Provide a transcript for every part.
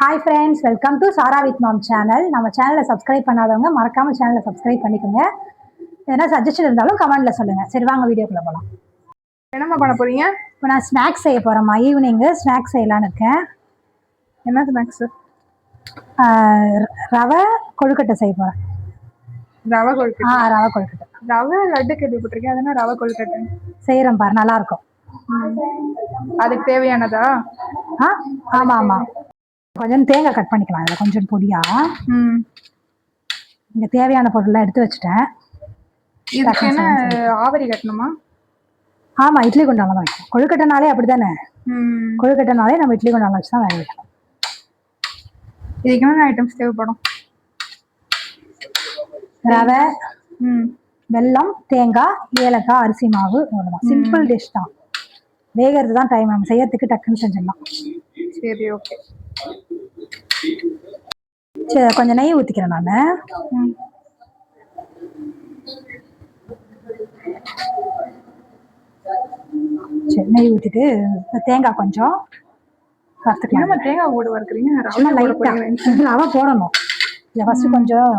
Hi friends, welcome to Sara with Mom channel. நம்ம சேனலை subscribe பண்ணாதவங்க மறக்காம சேனலை சப்ஸ்கிரைப் பண்ணிக்கோங்க. ஏன்னா சஜஷன் இருந்தாலும் கமெண்ட்ல சொல்லுங்க. சரி வாங்க வீடியோக்குள்ள போகலாம். என்னம்மா பண்ண போறீங்க? இப்போ நான் ஸ்நாக்ஸ் செய்ய போறேம்மா. ஈவினிங்கு ஸ்நாக்ஸ் செய்யலான்னு இருக்கேன். என்ன ஸ்நாக்ஸ்? ரவை கொழுக்கட்டை செய்ய போறேன். ரவை கொழுக்கட்டை? ரவை கொழுக்கட்டை. ரவை லட்டு கேள்விப்பட்டிருக்கேன், அதனால ரவை கொழுக்கட்டை செய்யறேன் பாரு, நல்லா இருக்கும். அதுக்கு தேவையானதா? ஆமா ஆமா. கொஞ்சம் தேங்காய் கட் பண்ணிக்கலாம், அதில் கொஞ்சம் பொடியா. இங்கே தேவையான பொருள்லாம் எடுத்து வச்சுட்டேன். இதுக்கு என்ன ஆவரி கட்டணுமா? ஆமாம், இட்லி குண்டால தான் வைக்கணும். கொழுக்கட்டைனாலே அப்படி தானே, கொழுக்கட்டைனாலே நம்ம இட்லி குண்டால வச்சு தான் வேக வைக்கணும். இதுக்கு என்ன ஐட்டம்ஸ் தேவைப்படும்? ரவை, வெல்லம், தேங்காய், ஏலக்காய், அரிசி மாவு, அவ்வளோதான். சிம்பிள் டிஷ் தான், வேகிறது தான் டைம். நம்ம செய்யறதுக்கு டக்குன்னு செஞ்சிடலாம். சரி, ஓகே. சரி, கொஞ்சம் நெய் ஊற்றிக்கிறேன் நான். சரி, நெய் ஊற்றிட்டு தேங்காய் கொஞ்சம் வறுத்துக்கலாம். தேங்காய் கூட வறுக்கிறீங்க? ரவை போடணும். இதை ஃபஸ்ட்டு கொஞ்சம்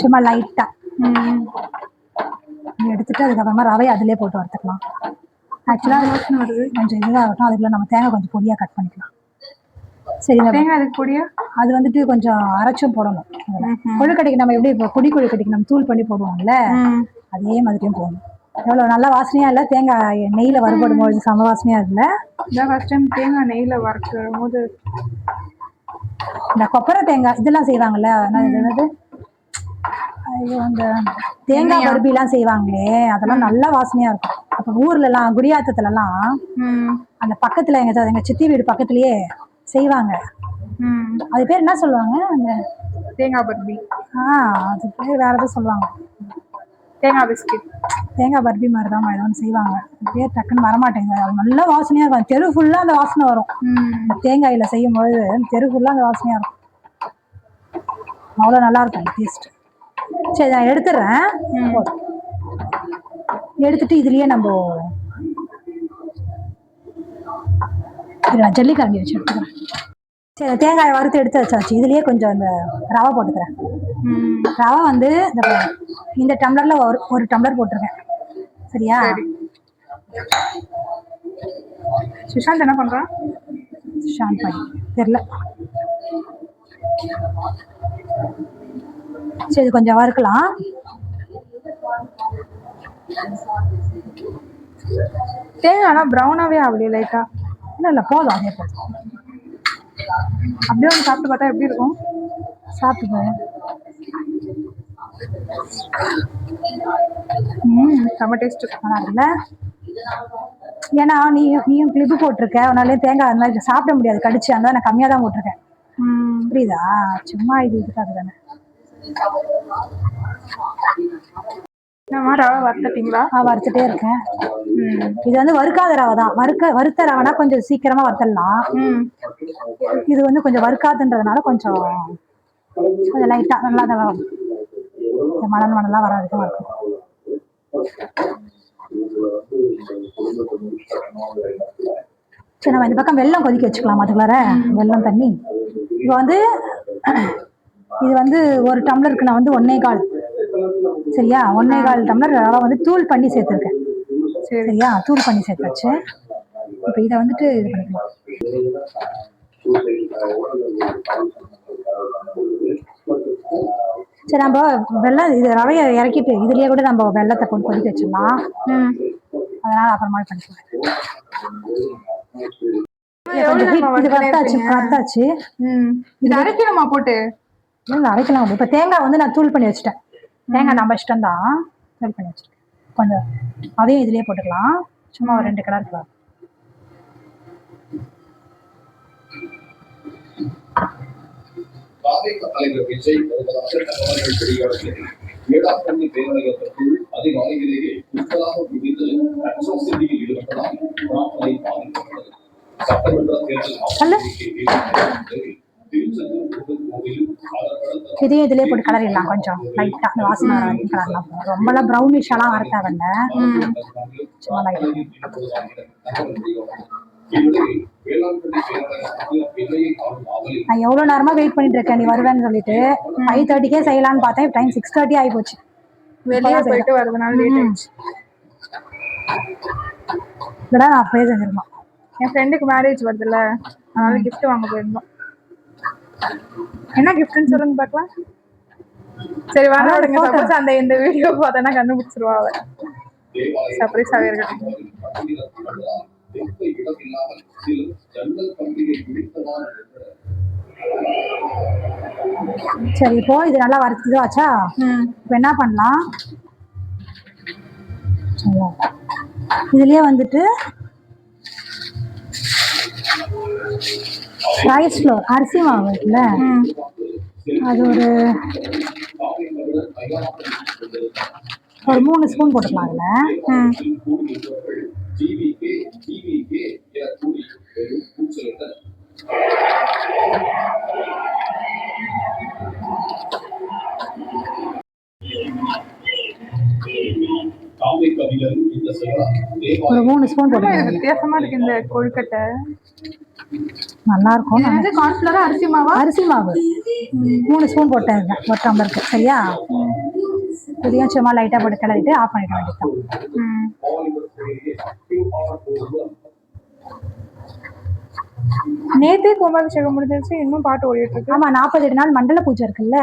சும்மா லைட்டாக எடுத்துட்டு அதுக்கப்புறமா ரவையை அதிலே போட்டு வறுத்துக்கலாம். ஆக்சுவலாக யோசனை வருது, கொஞ்சம் இதுவாக இருக்கும். அதுக்குள்ள நம்ம தேங்காய் கொஞ்சம் பொடியாக கட் பண்ணிக்கலாம். சரி, தேங்காய் அதுக்கு பொடியா? அது வந்துட்டு கொஞ்சம் அரைச்சும் போடணும். கொழுக்கட்டைக்கு நம்ம எப்படி இப்போ பொடி கொழுக்கட்டைக்கு நம்ம தூள் பண்ணி போடுவோம்ல, அதே மாதிரியும் போடணும். எவ்வளோ நல்லா வாசனையாக இல்லை? தேங்காய் நெய்யில் வறுபடும் போது சம வாசனையாக இருக்குல்ல? இதான் ஃபர்ஸ்ட் டைம் தேங்காய் நெய்யில் வறுக்கும் போது. இந்த கொப்பரை தேங்காய் இதெல்லாம் செய்வாங்கல்ல, என்னது அந்த தேங்காய் பருப்பிலாம் செய்வாங்களே, அதெல்லாம் நல்லா வாசனையா இருக்கும். அப்ப ஊர்ல எல்லாம் குடியாத்தத்துலலாம் அந்த பக்கத்துல எங்க சித்தி வீடு பக்கத்துலயே செய்வாங்க. அது பேர் என்ன சொல்லுவாங்க? அந்த தேங்காய் பர்பி. அது பேர் வேற எதுவும் சொல்லுவாங்க. தேங்காய் பிஸ்கெட். தேங்காய் பர்பி மாதிரி தான் ஏதோ ஒன்று செய்வாங்க. பேர் டக்குன்னு வரமாட்டேங்குது. அது நல்லா வாசனையா இருக்கும். தெரு ஃபுல்லா அந்த வாசனை வரும். தேங்காயில செய்யும் பொழுது தெரு ஃபுல்லா அந்த வாசனையா இருக்கும். அவ்வளோ நல்லா இருக்கும் டேஸ்ட். சரி, நான் எடுத்துடுறேன். எடுத்துட்டு இதுலயே நம்ம ஜல்லிக்கரண்டி வச்சு எடுத்துக்கிறேன். சரி, தேங்காயை வறுத்து எடுத்து வச்சாச்சு. இதுலயே கொஞ்சம் அந்த ரவை போட்டுக்கிறேன். ரவை வந்து இந்த டம்ளர்ல ஒரு டம்ளர் போட்டிருக்கேன். சரியா? சுஷாந்த் என்ன பண்றான்? சுஷாந்த் படி தெரியல. சரி, இது கொஞ்சம் வறுக்கலாம். தேங்காய் ஆனால் ப்ரௌனாகவே ஆகலையே லைட்டா? இல்லை போதும், அதே போதும். அப்படியே ஒன்று சாப்பிட்டு பார்த்தா எப்படி இருக்கும்? சாப்பிட்டு செம்ம டேஸ்ட். நல்லா இருக்குல்ல? ஏன்னா நீயும் கிளிப்பு போட்டிருக்க, அதனாலே தேங்காய் அந்த மாதிரி சாப்பிட முடியாது கடிச்சு. அதனால நான் கம்மியாக தான் போட்டிருக்கேன். புரியுதா? சும்மா இதுக்காக தானே. ரவை வறுத்துட்டீங்களா? வறுத்துட்டே இருக்கேன். இது வந்து வறுக்காத ரவை தான். வறுத்த ரவைனா கொஞ்சம் சீக்கிரமா வறுத்தலாம். இது வந்து கொஞ்சம் வறுக்காதுன்றதுனால கொஞ்சம் லைட்டா நல்லா தான் மணலாம் வராதுக்கு வறுக்கும். சரி, நம்ம இந்த பக்கம் வெல்லம் கொதிக்க வச்சுக்கலாம். அதுக்குள்ளார வெல்லம் தண்ணி. இப்போ வந்து இது வந்து ஒரு டம்ளருக்கு நான் வந்து 1.25, சரியா? 1.25 டம்ளர் ரவை வந்து தூள் பண்ணி சேர்த்துருக்கேன். சரியா? தூள் பண்ணி சேர்த்தாச்சு. இப்போ இதை வந்துட்டு இது பண்ணிக்கலாம். சரி, நம்ம வெள்ளம் இது ரவையை இறக்கிட்டு இதுலயே கூட நம்ம வெள்ளத்தை போட்டு கொதிக்க வச்சிடலாம். அதனால அப்புறமா பண்ணிக்கலாம். இது வறுத்தாச்சு. இது அரைக்கணுமா போட்டு? இல்லை, அரைக்கலாம். இப்போ தேங்காய் வந்து நான் தூள் பண்ணி வச்சுட்டேன். தேங்காய் நம்ம இஷ்டம் தான், தூள் பண்ணி வச்சுட்டேன். கொஞ்சம் அதையும் இதுலயே போட்டுக்கலாம். சும்மா ஒரு 2 கலர் இருக்கலாம். தலைவர் விஜய் ஏழாம் கண்ணி பேரணியத்திற்குள் அதிகாலையிலேயே கும்பலாக குவிந்து சிந்தியில் ஈடுபட்டதால் பிரார்த்தனை பாதிக்கப்பட்டது. சட்டமன்ற தேர்தல் திருச்செந்தூர் கோவிலும் அதற்கடுத்த இதையும் இதுலயே போட்டு கலரிடலாம், கொஞ்சம் லைட்டா அந்த வாசனை வர வரைக்கும் கலரலாம். ரொம்பலாம் ப்ரௌனிஷாலாம் வர தேவையில்ல, சும்மா லைட்டா. நான் எவ்வளோ நேரமா வெயிட் பண்ணிட்டு இருக்கேன் நீ வருவேன்னு சொல்லிட்டு. 5:30க்கே செய்யலாம்னு பார்த்தேன், டைம் 6:30 ஆகி போச்சு. வெளியே போயிட்டு வரதுனால லேட் ஆயிடுச்சு. இதெல்லாம் நான் அப்பயே செஞ்சிருந்தோம். என் ஃப்ரெண்டுக்கு மேரேஜ் வருதுல்ல, அதனால கிஃப்ட் வாங்க போயிருந்தோம். என்ன கிஃப்ட்னு சொல்லுங்க பார்க்கலாம். சரி வேணா விடுங்க, சப்போஸ் அந்த இந்த வீடியோ பார்த்தா கண்டுபிடிச்சிருவா அவ. சர்ப்ரைஸாவே இருக்கட்டும். சரி இப்போ இது நல்லா வறுத்து ஆச்சா, இப்போ என்ன பண்ணலாம், இதுலயே வந்துட்டு ரைஸ் ஃப்ளோர், அரிசி மாவு இருக்குல்ல, அது ஒரு 3 ஸ்பூன் போட்டுக்கலாம் அதில். ஒரு 3 ஸ்பூன் போட்டுக்கலாம். வித்தியாசமா இருக்கு இந்த கொழுக்கட்டை, நல்லா இருக்கும். கார்ன்ஃப்ளவர் அரிசி மாவா? அரிசி மாவு 3 ஸ்பூன் போட்டேன் ஒரு டம்ளருக்கு, சரியா? இதையும் சும்மா லைட்டாக போட்டு கிளறிட்டு ஆஃப் பண்ணிட வேண்டியதுதான். நேத்தே கும்பாபிஷேகம் முடிஞ்சிருச்சு, இன்னும் பாட்டு ஓடிட்டு இருக்கு. ஆமா, 48 நாள் மண்டல பூஜை இருக்குல்ல,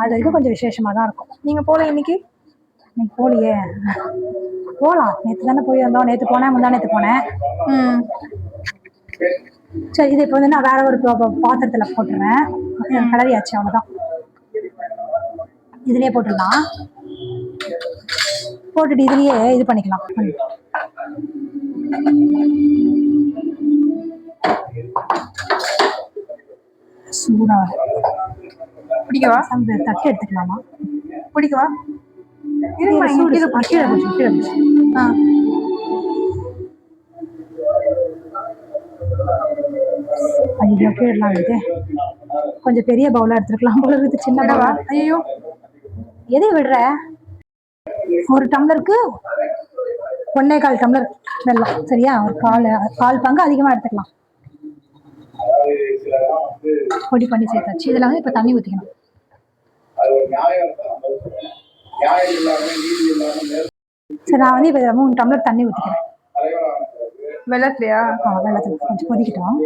அது வரைக்கும் கொஞ்சம் விசேஷமா தான் இருக்கும். நீங்க போல இன்னைக்கு போலியே, போகலாம். நேற்று தானே போய் வந்தோம், நேற்று போனேன், முந்தா நேற்று போனேன். சரி, இது இப்போ வந்து நான் வேற ஒரு பாத்திரத்தில் போட்டுருவேன். கலரியாச்சு, அவ்வளோதான். இதுலயே போட்டுடலாம். போட்டுட்டு இதுலயே இது பண்ணிக்கலாம். சூடா பிடிக்கவா? தட்டு எடுத்துக்கலாமா? பிடிக்கவா? கொஞ்சம் பெரிய பவுலா எடுத்துக்கலாம் போல இருக்கு, சின்ன பவுலா. ஐயோ, எதை விடுற? ஒரு டம்ளருக்கு 1.25 டம்ளர் வெல்லம், சரியா? ஒரு கால் பங்கு அதிகமா எடுத்துக்கலாம். பொடி பண்ணி சேர்த்தாச்சு. இதுல வந்து இப்ப தண்ணி ஊத்திக்கணும். சரி, நான் வந்து இப்ப 3 டம்ளர் தண்ணி ஊத்திக்கிறேன். வெள்ளத்துலயா? வெள்ளத்துல கொஞ்சம் கொதிக்கிட்டோம்.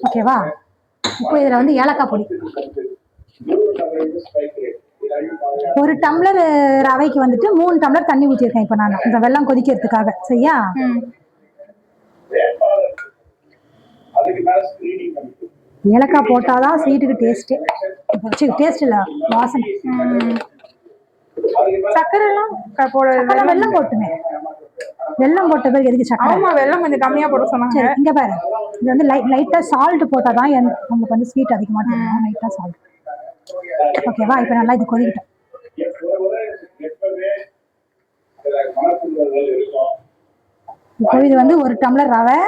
ஓகேவா? இப்போ இதுல வந்து ஏலக்காய் பொடி, 1 டம்ளர் ரவைக்கு வந்துட்டு 3 டம்ளர் தண்ணி ஊற்றிருக்கேன் இப்போ நான், இந்த வெள்ளம் கொதிக்கிறதுக்காக, சரியா? ஏலக்காய் போட்டாதான் ஸ்வீட்டுக்கு டேஸ்ட்டு. டேஸ்ட் இல்லை, வாசனை. சக்கரை எல்லாம் வெள்ளம் போட்டுமே. வெள்ளம் போட்ட பிறகு எதுக்கு சக்கரை? ஆமா, வெள்ளம் கொஞ்சம் கம்மியா போட சொன்னாங்க. சரி, இங்க பாரு, இது வந்து லைட்டா சால்ட் போட்டாதான் நமக்கு வந்து ஸ்வீட் அதிகமா தெரியும். லைட்டா சால்ட். ஓகேவா? இப்போ நல்லா இது கொதிக்கிட்டோம். இப்போ இது வந்து 1 டம்ளர் ரவை,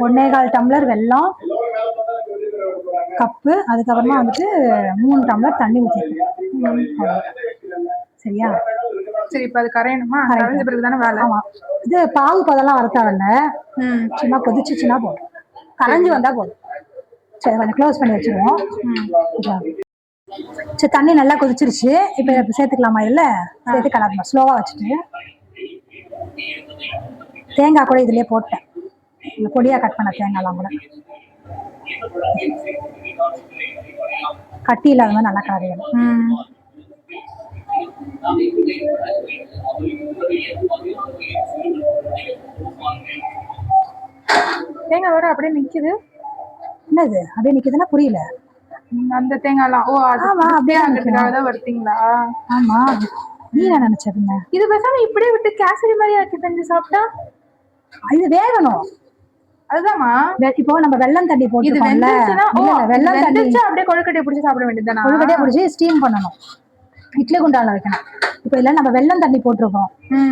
1.25 டம்ளர் வெல்லம் கப்பு, அதுக்கப்புறமா வந்துட்டு 3 டம்ளர் தண்ணி ஊற்றிருக்கேன், சரியா? சரி, இப்போ அது கரையணுமா? கரைஞ்ச பிறகு தானே வேலை. ஆமா, இது பாகு பதெல்லாம் வர தேவையில்ல, சும்மா கொதிச்சுச்சுன்னா போதும், கரைஞ்சி வந்தா போதும். சரி, கொஞ்சம் க்ளோஸ் பண்ணி வச்சிருவோம். சரி, தண்ணி நல்லா கொதிச்சிருச்சு. இப்போ சேர்த்துக்கலாமா? இல்லை, சேர்த்து கலரணும். ஸ்லோவாக வச்சுட்டு தேங்காய் கூட இதுலயே போட்டேன், பொடியாக கட் பண்ண தேங்காய்லாம் கூட கட்டி இல்லாத மாதிரி நல்லா கலரிடணும். தேங்காய் வர அப்படியே நிக்குது. என்னது அப்படியே நிக்குதுன்னா புரியல. அந்த தேங்காய்லாம் அப்படியே தான் வருத்தீங்களா? ஆமா, நீ என்ன நினைச்ச? இது பேசாம இப்படியே விட்டு கேசரி மாதிரி ஆக்கி செஞ்சு சாப்பிட்டா இது வேகணும். அதுதான்மா, இப்போ நம்ம வெள்ளம் தண்ணி போட்டுருக்கோம்ல, வெள்ளம் தண்ணி அப்படியே கொழுக்கட்டையை பிடிச்சி சாப்பிட வேண்டியதுதானே? கொழுக்கட்டையை பிடிச்சி ஸ்டீம் பண்ணணும், இட்லி குண்டால வைக்கணும். இப்போ இல்ல நம்ம வெள்ளம் தண்ணி போட்டிருக்கோம்,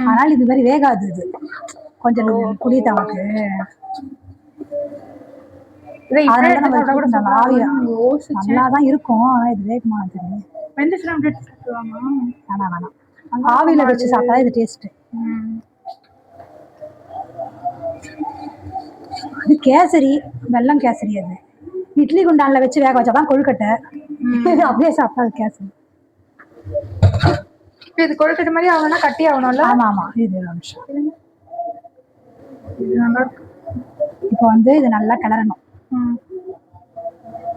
அதனால இது மாதிரி வேகாது. இது கொஞ்சம் புளி தவக்கு இதை இப்படியே அதனால நம்ம எடுத்து சாப்பிட்டா கூட எடுத்து சூப்பரா ஆவியா இருக்கும். யோசிச்சேன். நல்லா தான் இருக்கும். ஆனா இது வேகுமா தெரியும். வெந்துச்சுன்னா அப்படி எடுத்து சாப்பிடுவாமா? வேணாம் ஆவியில வச்சு சாப்பிட்டா இது டேஸ்ட். அது கேசரி, வெல்லம் கேசரி. அது இட்லி குண்டான்ல வச்சு வேக வச்சாதான் கொழுக்கட்டை. அப்படியே சாப்பிட்டா அது கேசரி. இது கொழுக்கட்டை மாதிரி ஆகணும்னா கட்டி ஆகணும்ல? ஆமா ஆமா. இது ஒரு நிமிஷம். இது நல்லா இருக்கு. இப்போ வந்து இது நல்லா கிளறணும்.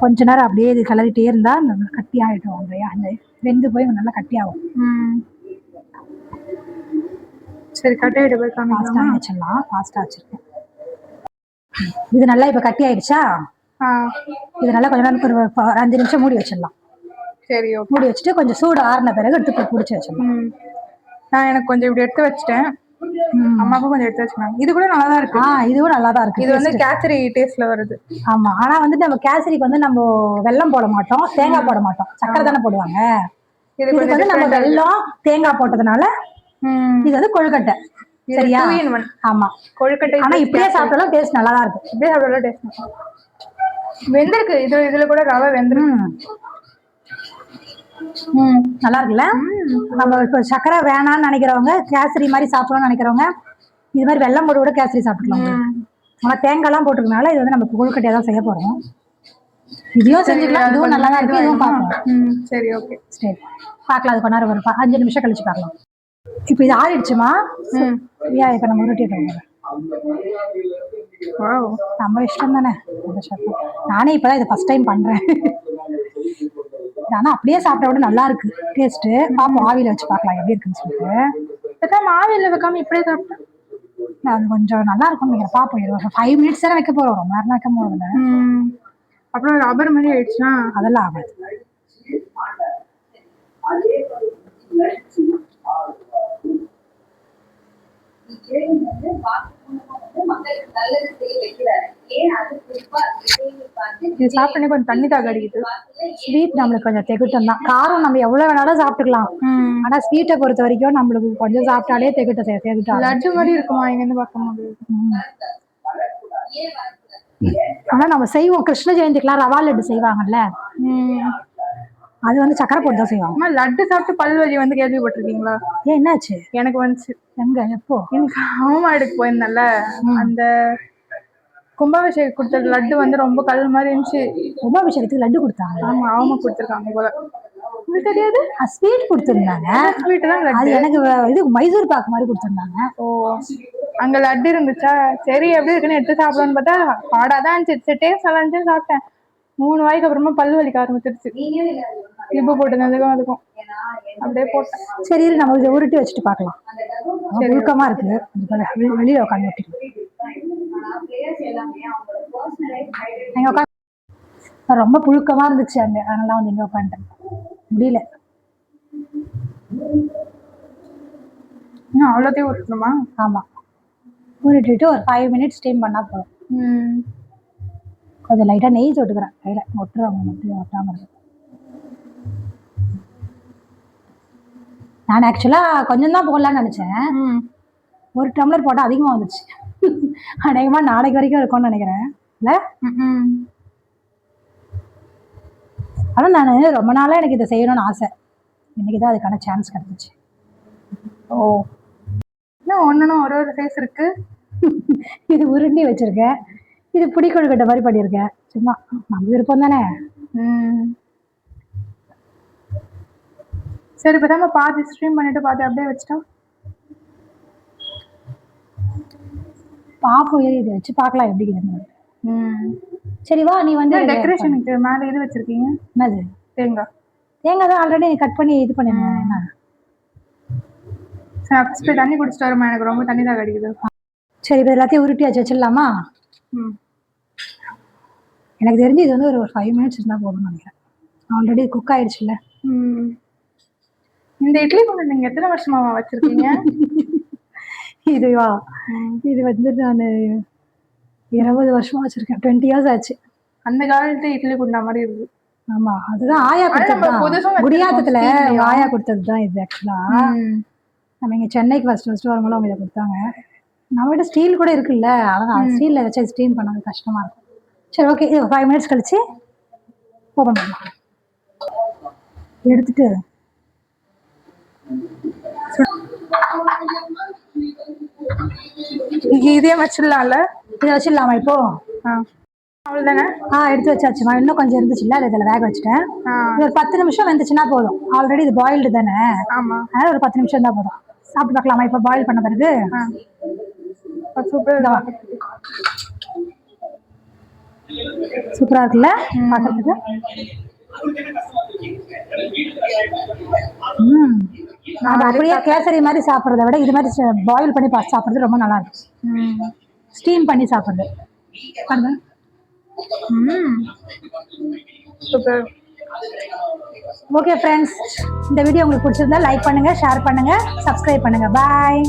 கொஞ்ச நேரம் அப்படியே இது கிளறிட்டே இருந்தா கட்டி ஆகிடும். அந்த வெந்து போய் நல்லா கட்டி ஆகும். சரி கட்டி ஆகிட்டு போய் ஃபாஸ்ட்டாக வச்சிடலாம். ஃபாஸ்ட்டாக வச்சிருக்கேன். இது நல்லா இப்போ கட்டி ஆயிடுச்சா? இது நல்லா கொஞ்ச நேரம் ஒரு 5 நிமிஷம் மூடி வச்சிடலாம். சரி மூடி வச்சுட்டு கொஞ்சம் சூடு ஆறின பிறகு எடுத்து பிடிச்சி வச்சிடலாம். நான் எனக்கு கொஞ்சம் இப்படி எடுத்து வச்சிட்டேன். அம்மாவுக்கும் கொஞ்சம் எடுத்து வச்சுக்கோங்க. இது கூட நல்லா தான் இருக்கு. இதுவும் நல்லா தான் இருக்கு. இது வந்து கேசரி டேஸ்ட்ல வருது. ஆமா. ஆனா வந்து நம்ம கேசரிக்கு வந்து நம்ம வெல்லம் போட மாட்டோம், தேங்காய் போட மாட்டோம், சக்கரை தானே போடுவாங்க. இதுக்கு வந்து நம்ம வெல்லம் தேங்காய் போட்டதுனால இது வந்து கொழுக்கட்டை. சரியா? ஆமா கொழுக்கட்டை. ஆனா இப்படியே சாப்பிட்டாலும் டேஸ்ட் நல்லா தான் இருக்கு. இப்படியே சாப்பிட்டாலும் டேஸ்ட் வெந்திருக்கு. இதுல கூட ரவை வெந்திருக்கு. நல்லா இருக்குல்ல? நம்ம இப்போ சக்கரை வேணாம்னு நினைக்கிறவங்க, கேசரி மாதிரி சாப்பிடணும்னு நினைக்கிறவங்க இது மாதிரி வெல்லம் போட்டு கூட கேசரி சாப்பிடலாம். ஆனா தேங்காய்லாம் போட்டுருக்கனால இது வந்து நம்ம கொழுக்கட்டையா தான் செய்ய போறோம். இதையும் செஞ்சுக்கலாம். இதுவும் நல்லா தான் இருக்கு. இதுவும் பார்க்கலாம். சரி ஓகே. சரி பார்க்கலாம். அது கொஞ்ச நேரம் ஒரு 5 நிமிஷம் கழிச்சு பார்க்கலாம். இப்போ இது ஆறிடுச்சுமா? இப்போ நம்ம உருட்டிட்டு நம்ம இஷ்டம் தானே. நானே இப்பதான் இதை ஃபர்ஸ்ட் டைம் பண்றேன். ஆனா அப்படியே சாப்பிட்ட விட நல்லா இருக்கு டேஸ்ட். பாப்போம் ஆவியில வச்சு பார்க்கலாம் எப்படி இருக்குன்னு சொல்லிட்டு. ஆவியில வைக்காம இப்படியே சாப்பிட்டேன். அது கொஞ்சம் நல்லா இருக்கும் நினைக்கிறேன். பாப்போம். 5 மினிட்ஸ் தானே வைக்க போறோம். ரொம்ப நேரம் வைக்க போறதுல அப்புறம் ரப்பர் மாதிரி ஆயிடுச்சுன்னா அதெல்லாம் ஆகாது. இது சாப்பிட்டே கொஞ்சம் தண்ணி தாக அடிக்குது. ஸ்வீட் நம்மளுக்கு கொஞ்சம் திகட்டும் தான். காரம் நம்ம எவ்வளவு வேணாலும் சாப்பிட்டுக்கலாம். ஆனா ஸ்வீட்டை பொறுத்த வரைக்கும் நம்மளுக்கு கொஞ்சம் சாப்பிட்டாலே திகட்டும். லட்டு மாதிரி இருக்குமா இங்க இருந்து பார்க்கும்போது? ஆனா நம்ம செய்வோம். கிருஷ்ண ஜெயந்திக்குலாம் ரவா லட்டு செய்வாங்கல்ல, அது வந்து சக்கரை போட்டு தான் செய்வாங்க. லட்டு சாப்பிட்டு பல்வலி வந்து கேள்விப்பட்டிருக்கீங்களா? ஏன் என்னாச்சு? எனக்கு வந்துச்சு. எங்க எப்போ? எனக்கு ஹோமமாடுக்கு போயிருந்தேன்ல, அந்த கும்பாபிஷேகம் கொடுத்த லட்டு வந்து ரொம்ப கல் மாதிரி இருந்துச்சு. கும்பாபிஷேகத்துக்கு லட்டு கொடுத்தாங்க? ஆமா அவங்க கொடுத்துருக்காங்க போல. உங்களுக்கு தெரியாது? ஸ்வீட் கொடுத்துருந்தாங்க. ஸ்வீட் தான் அது எனக்கு இது மைசூர் பாக்கு மாதிரி கொடுத்துருந்தாங்க. ஓ அங்க லட்டு இருந்துச்சா? சரி எப்படி இருக்குன்னு எடுத்து சாப்பிடலான்னு பார்த்தா பாடாதான் இருந்துச்சு. டேஸ்ட் நல்லா இருந்துச்சு. சாப்பிட்டேன். 3 வாய்க்கு அப்புறமா பல்லு வலிக்க ஆரம்பிச்சிருச்சு. இப்பு போட்டதுக்கும் அதுக்கும் அப்படியே போட்டேன். சரி நம்ம இதை உருட்டி வச்சுட்டு பார்க்கலாம். முழுக்கமா இருக்கு. வெளியில உட்காந்து ரொம்ப புழுக்கமா இருந்துச்சு அங்க. அதனால வந்து இங்க உட்காந்துட்டேன். முடியல. இன்னும் அவ்வளோத்தையும் உருட்டணுமா? ஆமா உருட்டிட்டு ஒரு 5 மினிட்ஸ் ஸ்டீம் பண்ணா போதும். கொஞ்சம் லைட்டா நெய் தொட்டுக்கிறேன் கையில. ஒட்டுறவங்க மட்டும் ஒட்டாம இருக்கு. நான் ஆக்சுவலா கொஞ்சம் தான் போடலான்னு நினைச்சேன். 1 டம்ளர் போட்டா அதிகமா வந்துச்சு. அநேகமா நாளைக்கு வரைக்கும் இருக்கும்னு நினைக்கிறேன். இல்ல ஆனா நான் ரொம்ப நாளா எனக்கு இதை செய்யணும்னு ஆசை. இன்னைக்குதான் அதுக்கான சான்ஸ் கிடைச்சிச்சு. ஓ இன்னும் ஒன்னும் ஒரு சைஸ் இருக்கு. இது உருண்டி வச்சிருக்கேன். இது புடி கொழுக்கட்டை மாதிரி பண்ணியிருக்கேன். சும்மா நம்ம விருப்பம் தானே. சரி இப்ப பாதி ஸ்ட்ரீம் பண்ணிட்டு பாதி அப்படியே வச்சுட்டோம். பாப்போம். இதை வச்சு பார்க்கலாம் எப்படி இருக்குன்னு. சரி வா. நீ வந்து டெக்கரேஷனுக்கு மேல இது வச்சிருக்கீங்க. என்னது? தேங்காய். தேங்காய் தான் ஆல்ரெடி கட் பண்ணி இது பண்ணிருந்தேன். என்ன தண்ணி குடிச்சிட்டு வருமா? எனக்கு ரொம்ப தண்ணி தான் கிடைக்குது. சரி இப்போ எல்லாத்தையும் உருட்டியாச்சு வச்சிடலாமா? எனக்கு தெரிஞ்சு இது வந்து ஒரு 5 மினிட்ஸ் இருந்தால் போதும்னு நினைக்கிறேன். ஆல்ரெடி குக் ஆயிடுச்சுல்ல. இந்த இட்லி குண்டு நீங்க எத்தனை வருஷமா வச்சிருக்கீங்க? இதுவா? இது வந்து நான் 20 வருஷமா வச்சிருக்கேன். 20 இயர்ஸ் ஆச்சு. அந்த காலத்து இட்லி குண்டா மாதிரி இருக்கு. ஆமா அதுதான் ஆயா கொடுத்தது. குடியாத்தத்துல ஆயா கொடுத்தது தான் இது. ஆக்சுவலா நம்ம இங்க சென்னைக்கு ஃபர்ஸ்ட் வரும்போது அவங்க இதை கொடுத்தாங்க. நம்மகிட்ட ஸ்டீல் கூட இருக்குல்ல. ஆனால் ஸ்டீல்ல வச்சு ஸ்டீம் பண்ணது கஷ்டமா இருக்கும். சரி ஓகே, இது 5 மினிட்ஸ் கழிச்சு ஓப்பன் பண்ணலாம். எடுத்துட்டு இதே வச்சிடலாம்ல? இதை வச்சிடலாமா இப்போ? அவ்வளோதானே? எடுத்து வச்சாச்சுமா. இன்னும் கொஞ்சம் இருந்துச்சுல்ல, அதை இதில் வேக வச்சுட்டேன். இது ஒரு 10 நிமிஷம் வெந்துச்சுன்னா போதும். ஆல்ரெடி இது பாயில்டு தானே, ஆமா. அதனால ஒரு 10 நிமிஷம் தான் போதும். சாப்பிட்டு பார்க்கலாமா இப்போ பாயில் பண்ண பிறகு? சூப்பர். சூப்பரா இருக்குல்ல பார்க்கறதுக்கு? அது அப்படியே கேசரி மாதிரி சாப்பிட்றத விட இது மாதிரி பாயில் பண்ணி சாப்பிட்றது ரொம்ப நல்லா இருக்கும். ஸ்டீம் பண்ணி சாப்பிட்றது பாருங்க. சூப்பர். ஓகே ஃப்ரெண்ட்ஸ், இந்த வீடியோ உங்களுக்கு பிடிச்சிருந்தா லைக் பண்ணுங்க, ஷேர் பண்ணுங்க, சப்ஸ்கிரைப் பண்ணுங்க. பாய்.